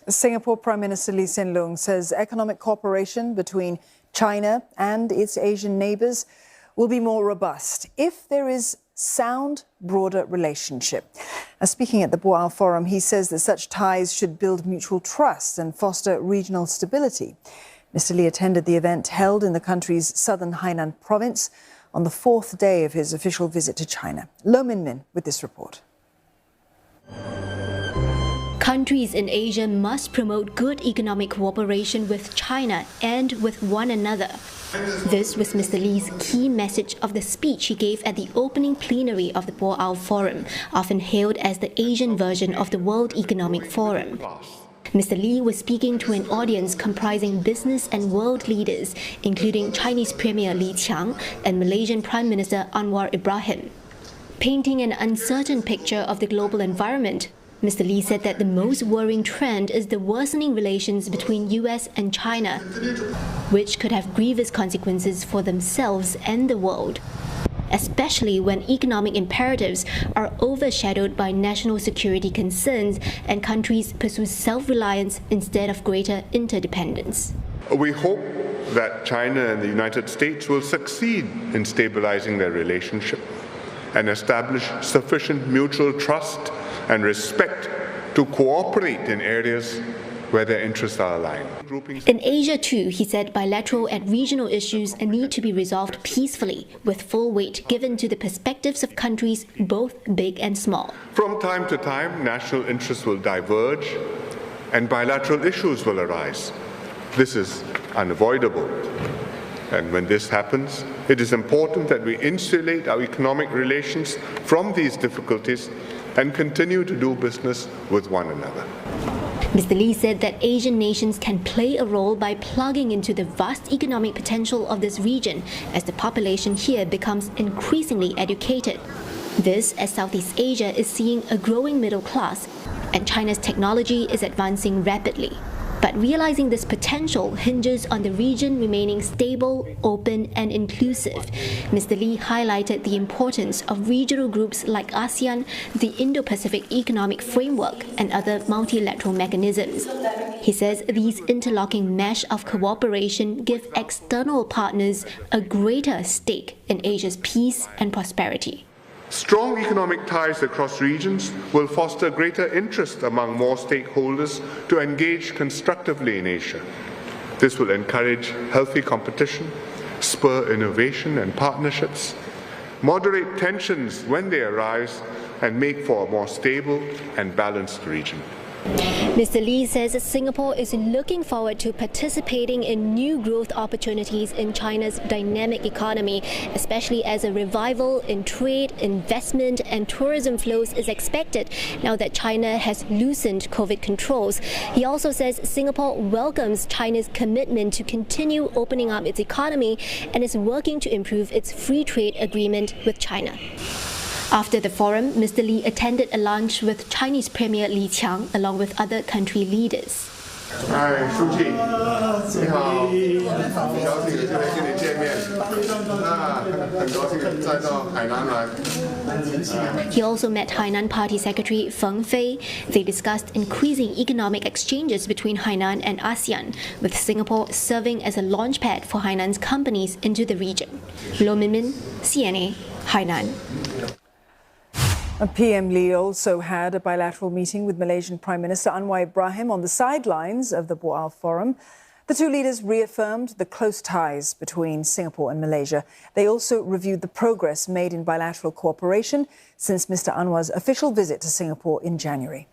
Singapore Prime Minister Loong says economic cooperation between China and its Asian neighbours will be more robust if there is sound, broader relationship. Speaking at the Boao Forum, he says that such ties should build mutual trust and foster regional stability. Mr. Lee attended the event held in the country's southern Hainan province on the fourth day of his official visit to China. Loong with this report. Countries in Asia must promote good economic cooperation with China and with one another. This was Mr. Lee's key message of the speech he gave at the opening plenary of the Boao Forum, often hailed as the Asian version of the World Economic Forum. Mr. Lee was speaking to an audience comprising business and world leaders, including Chinese Premier Li Qiang and Malaysian Prime Minister Anwar Ibrahim. Painting an uncertain picture of the global environment, Mr. Lee said that the most worrying trend is the worsening relations between US and China, which could have grievous consequences for themselves and the world, especially when economic imperatives are overshadowed by national security concerns and countries pursue self-reliance instead of greater interdependence. We hope that China and the United States will succeed in stabilizing their relationship and establish sufficient mutual trust and respect to cooperate in areas where their interests are aligned. In Asia too, he said bilateral and regional issues need to be resolved peacefully, with full weight given to the perspectives of countries both big and small. From time to time, national interests will diverge and bilateral issues will arise. This is unavoidable. And when this happens, it is important that we insulate our economic relations from these difficulties and continue to do business with one another. Mr. Lee said that Asian nations can play a role by plugging into the vast economic potential of this region as the population here becomes increasingly educated. This as Southeast Asia is seeing a growing middle class and China's technology is advancing rapidly. But realizing this potential hinges on the region remaining stable, open and inclusive. Mr. Lee highlighted the importance of regional groups like ASEAN, the Indo-Pacific Economic Framework and other multilateral mechanisms. He says these interlocking mesh of cooperation give external partners a greater stake in Asia's peace and prosperity. Strong economic ties across regions will foster greater interest among more stakeholders to engage constructively in Asia. This will encourage healthy competition, spur innovation and partnerships, moderate tensions when they arise, and make for a more stable and balanced region. Mr. Lee says Singapore is looking forward to participating in new growth opportunities in China's dynamic economy, especially as a revival in trade, investment and tourism flows is expected now that China has loosened COVID controls. He also says Singapore welcomes China's commitment to continue opening up its economy and is working to improve its free trade agreement with China. After the forum, Mr. Lee attended a lunch with Chinese Premier Li Qiang along with other country leaders. He also met Hainan Party Secretary Feng Fei. They discussed increasing economic exchanges between Hainan and ASEAN, with Singapore serving as a launchpad for Hainan's companies into the region. Loong, CNA, Hainan. PM Lee also had a bilateral meeting with Malaysian Prime Minister Anwar Ibrahim on the sidelines of the Boao Forum. The two leaders reaffirmed the close ties between Singapore and Malaysia. They also reviewed the progress made in bilateral cooperation since Mr. Anwar's official visit to Singapore in January.